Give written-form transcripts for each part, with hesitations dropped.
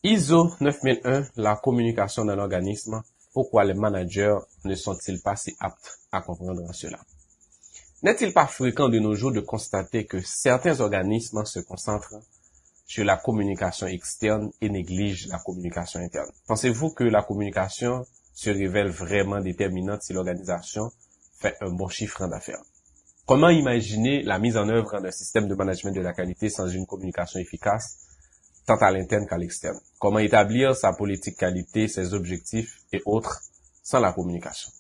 ISO 9001, la communication dans l'organisme. Pourquoi les managers ne sont-ils pas si aptes à comprendre cela? N'est-il pas fréquent de nos jours de constater que certains organismes se concentrent sur la communication externe et négligent la communication interne? Pensez-vous que la communication se révèle vraiment déterminante si l'organisation fait un bon chiffre d'affaires? Comment imaginer la mise en œuvre d'un système de management de la qualité sans une communication efficace, tant à l'interne qu'à l'externe? Comment établir sa politique qualité, ses objectifs et autres sans la communication?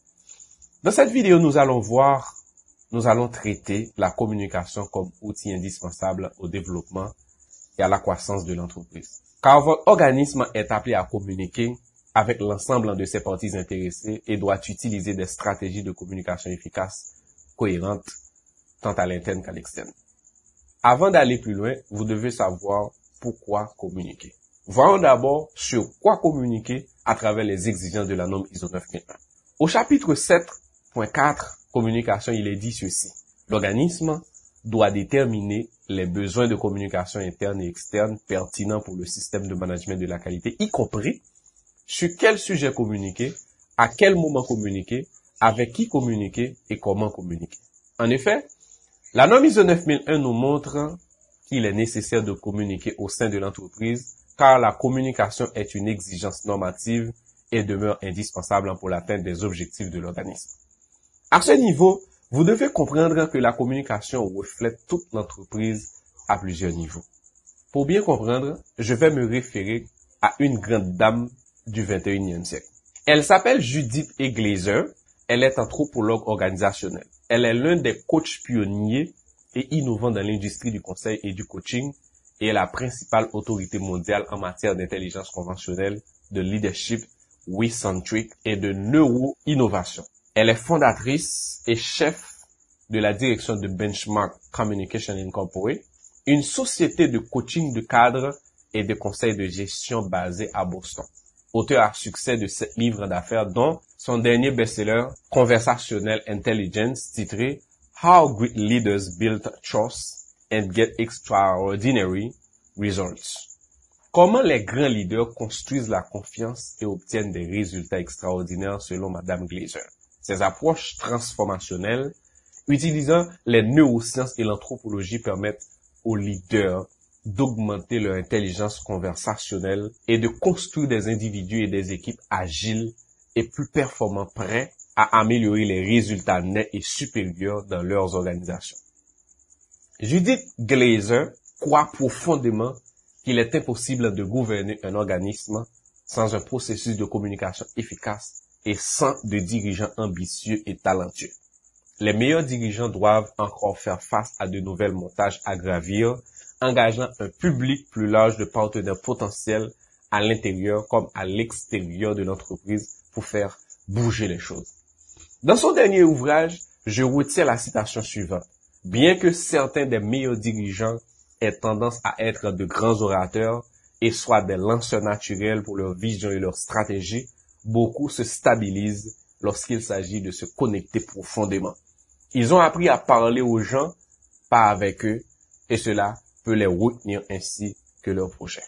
Dans cette vidéo, nous allons traiter la communication comme outil indispensable au développement et à la croissance de l'entreprise. Car votre organisme est appelé à communiquer avec l'ensemble de ses parties intéressées et doit utiliser des stratégies de communication efficaces, cohérentes, tant à l'interne qu'à l'externe. Avant d'aller plus loin, vous devez savoir pourquoi communiquer. Voyons d'abord sur quoi communiquer à travers les exigences de la norme ISO 9001. Au chapitre 7.4, communication, il est dit ceci. L'organisme doit déterminer les besoins de communication interne et externe pertinents pour le système de management de la qualité, y compris sur quel sujet communiquer, à quel moment communiquer, avec qui communiquer et comment communiquer. En effet, la norme ISO 9001 nous montre qu'il est nécessaire de communiquer au sein de l'entreprise car la communication est une exigence normative et demeure indispensable pour l'atteinte des objectifs de l'organisme. À ce niveau, vous devez comprendre que la communication reflète toute l'entreprise à plusieurs niveaux. Pour bien comprendre, je vais me référer à une grande dame du 21e siècle. Elle s'appelle Judith E. Glaser. Elle est anthropologue organisationnelle. Elle est l'un des coachs pionniers et innovants dans l'industrie du conseil et du coaching et est la principale autorité mondiale en matière d'intelligence conventionnelle, de leadership, we-centric et de neuro-innovation. Elle est fondatrice et chef de la direction de Benchmark Communication Incorporated, une société de coaching de cadres et de conseils de gestion basée à Boston. Auteur à succès de 7 livres d'affaires, dont son dernier best-seller, Conversational Intelligence, titré How Great Leaders Build Trust and Get Extraordinary Results. Comment les grands leaders construisent la confiance et obtiennent des résultats extraordinaires selon Madame Glaser. Ces approches transformationnelles, utilisant les neurosciences et l'anthropologie, permettent aux leaders d'augmenter leur intelligence conversationnelle et de construire des individus et des équipes agiles et plus performants, prêts à améliorer les résultats nets et supérieurs dans leurs organisations. Judith Glaser croit profondément qu'il est impossible de gouverner un organisme sans un processus de communication efficace et sans de dirigeants ambitieux et talentueux. Les meilleurs dirigeants doivent encore faire face à de nouvelles montages à gravir, engageant un public plus large de partenaires potentiels à l'intérieur comme à l'extérieur de l'entreprise pour faire bouger les choses. Dans son dernier ouvrage, je retiens la citation suivante. Bien que certains des meilleurs dirigeants aient tendance à être de grands orateurs et soient des lanceurs naturels pour leur vision et leur stratégie, beaucoup se stabilisent lorsqu'il s'agit de se connecter profondément. Ils ont appris à parler aux gens, pas avec eux, et cela peut les retenir ainsi que leurs projets.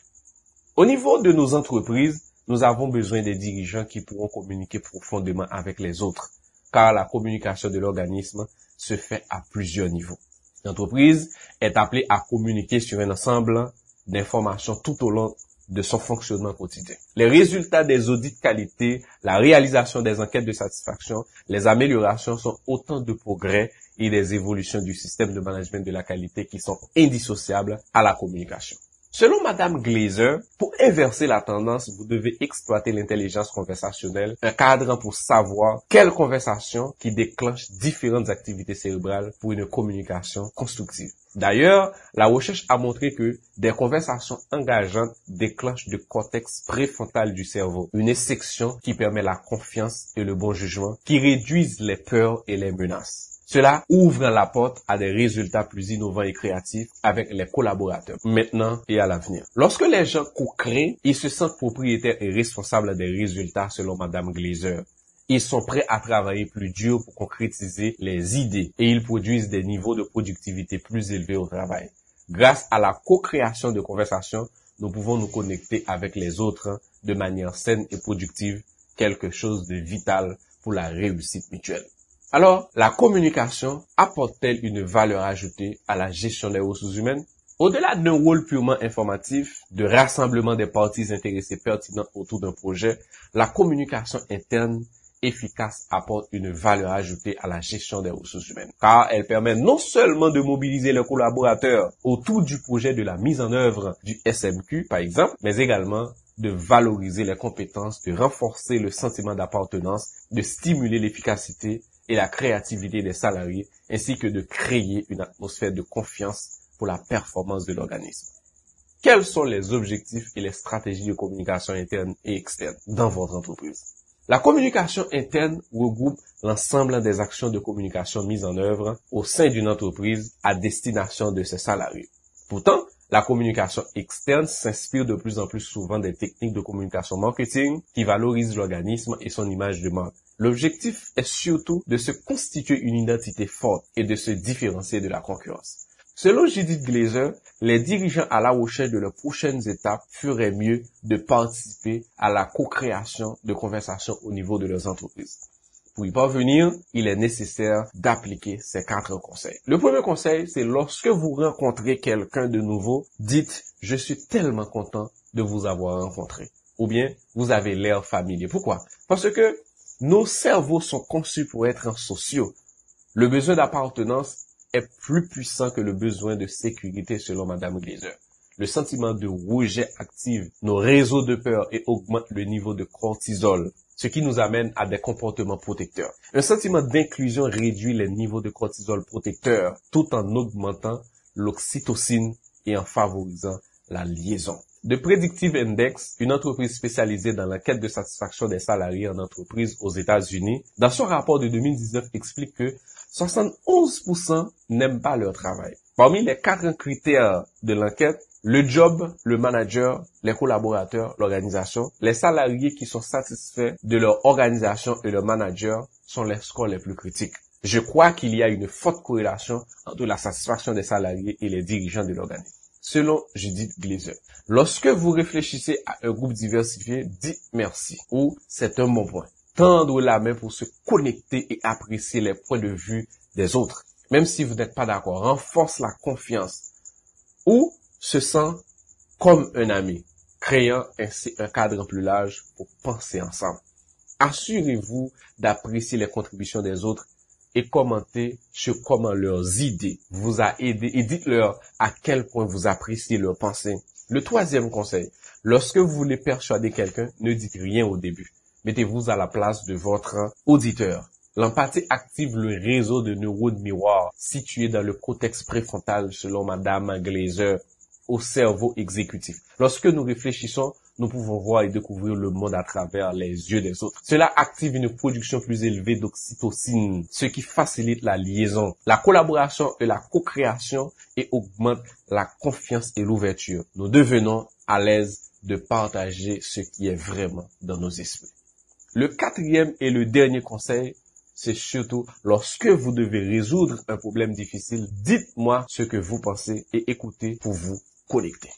Au niveau de nos entreprises, nous avons besoin des dirigeants qui pourront communiquer profondément avec les autres, car la communication de l'organisme se fait à plusieurs niveaux. L'entreprise est appelée à communiquer sur un ensemble d'informations tout au long de son fonctionnement quotidien. Les résultats des audits qualité, la réalisation des enquêtes de satisfaction, les améliorations sont autant de progrès et des évolutions du système de management de la qualité qui sont indissociables à la communication. Selon Madame Glaser, pour inverser la tendance, vous devez exploiter l'intelligence conversationnelle, un cadre pour savoir quelle conversation qui déclenche différentes activités cérébrales pour une communication constructive. D'ailleurs, la recherche a montré que des conversations engageantes déclenchent le cortex préfrontal du cerveau, une section qui permet la confiance et le bon jugement, qui réduisent les peurs et les menaces. Cela ouvre la porte à des résultats plus innovants et créatifs avec les collaborateurs, maintenant et à l'avenir. Lorsque les gens co-créent, ils se sentent propriétaires et responsables des résultats selon Madame Glaser. Ils sont prêts à travailler plus dur pour concrétiser les idées et ils produisent des niveaux de productivité plus élevés au travail. Grâce à la co-création de conversations, nous pouvons nous connecter avec les autres de manière saine et productive, quelque chose de vital pour la réussite mutuelle. Alors, la communication apporte-t-elle une valeur ajoutée à la gestion des ressources humaines? Au-delà d'un rôle purement informatif, de rassemblement des parties intéressées pertinentes autour d'un projet, la communication interne efficace apporte une valeur ajoutée à la gestion des ressources humaines, car elle permet non seulement de mobiliser les collaborateurs autour du projet de la mise en œuvre du SMQ, par exemple, mais également de valoriser les compétences, de renforcer le sentiment d'appartenance, de stimuler l'efficacité et la créativité des salariés, ainsi que de créer une atmosphère de confiance pour la performance de l'organisme. Quels sont les objectifs et les stratégies de communication interne et externe dans votre entreprise? La communication interne regroupe l'ensemble des actions de communication mises en œuvre au sein d'une entreprise à destination de ses salariés. Pourtant, la communication externe s'inspire de plus en plus souvent des techniques de communication marketing qui valorisent l'organisme et son image de marque. L'objectif est surtout de se constituer une identité forte et de se différencier de la concurrence. Selon Judith Glaser, les dirigeants à la recherche de leurs prochaines étapes feraient mieux de participer à la co-création de conversations au niveau de leurs entreprises. Pour y parvenir, il est nécessaire d'appliquer ces 4 conseils. Le premier conseil, c'est lorsque vous rencontrez quelqu'un de nouveau, dites « Je suis tellement content de vous avoir rencontré » ou bien « Vous avez l'air familier ». Pourquoi? Parce que nos cerveaux sont conçus pour être sociaux. Le besoin d'appartenance est plus puissant que le besoin de sécurité selon Madame Glaser. Le sentiment de rejet active nos réseaux de peur et augmente le niveau de cortisol, ce qui nous amène à des comportements protecteurs. Un sentiment d'inclusion réduit les niveaux de cortisol protecteur tout en augmentant l'oxytocine et en favorisant la liaison. The Predictive Index, une entreprise spécialisée dans l'enquête de satisfaction des salariés en entreprise aux États-Unis, dans son rapport de 2019 explique que 71% n'aiment pas leur travail. Parmi les 4 critères de l'enquête, le job, le manager, les collaborateurs, l'organisation, les salariés qui sont satisfaits de leur organisation et leur manager sont les scores les plus critiques. Je crois qu'il y a une forte corrélation entre la satisfaction des salariés et les dirigeants de l'organisme. Selon Judith Glaser, lorsque vous réfléchissez à un groupe diversifié, dites merci ou c'est un bon point. Tendre la main pour se connecter et apprécier les points de vue des autres, même si vous n'êtes pas d'accord, renforce la confiance ou se sent comme un ami, créant ainsi un cadre plus large pour penser ensemble. Assurez-vous d'apprécier les contributions des autres et commentez sur comment leurs idées vous a aidé et dites-leur à quel point vous appréciez leurs pensées. Le 3e conseil, lorsque vous voulez persuader quelqu'un, ne dites rien au début. Mettez-vous à la place de votre auditeur. L'empathie active le réseau de neurones miroirs situé dans le cortex préfrontal selon Madame Glaser au cerveau exécutif. Lorsque nous réfléchissons, nous pouvons voir et découvrir le monde à travers les yeux des autres. Cela active une production plus élevée d'oxytocine, ce qui facilite la liaison, la collaboration et la co-création et augmente la confiance et l'ouverture. Nous devenons à l'aise de partager ce qui est vraiment dans nos esprits. Le 4e et le dernier conseil, c'est surtout lorsque vous devez résoudre un problème difficile, dites-moi ce que vous pensez et écoutez pour vous connecter.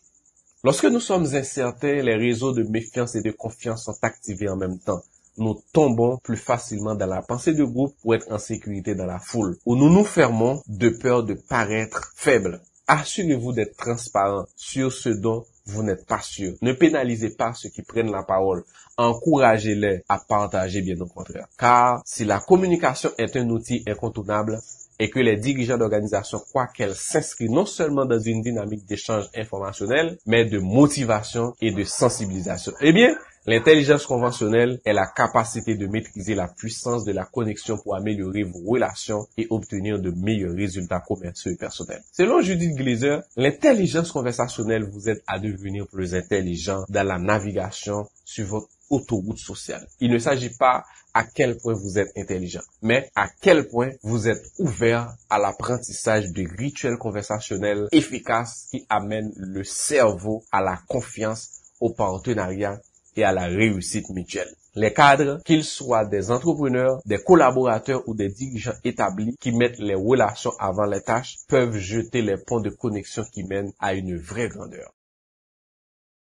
Lorsque nous sommes incertains, les réseaux de méfiance et de confiance sont activés en même temps. Nous tombons plus facilement dans la pensée de groupe pour être en sécurité dans la foule, où nous nous fermons de peur de paraître faibles. Assurez-vous d'être transparent sur ce dont vous n'êtes pas sûr. Ne pénalisez pas ceux qui prennent la parole. Encouragez-les à partager bien au contraire. Car si la communication est un outil incontournable et que les dirigeants d'organisation croient qu'elle s'inscrit non seulement dans une dynamique d'échange informationnel, mais de motivation et de sensibilisation, eh bien, l'intelligence conventionnelle est la capacité de maîtriser la puissance de la connexion pour améliorer vos relations et obtenir de meilleurs résultats commerciaux et personnels. Selon Judith Glaser, l'intelligence conversationnelle vous aide à devenir plus intelligent dans la navigation sur votre autoroute sociale. Il ne s'agit pas à quel point vous êtes intelligent, mais à quel point vous êtes ouvert à l'apprentissage de rituels conversationnels efficaces qui amènent le cerveau à la confiance, au partenariat et à la réussite mutuelle. Les cadres, qu'ils soient des entrepreneurs, des collaborateurs ou des dirigeants établis qui mettent les relations avant les tâches, peuvent jeter les ponts de connexion qui mènent à une vraie grandeur.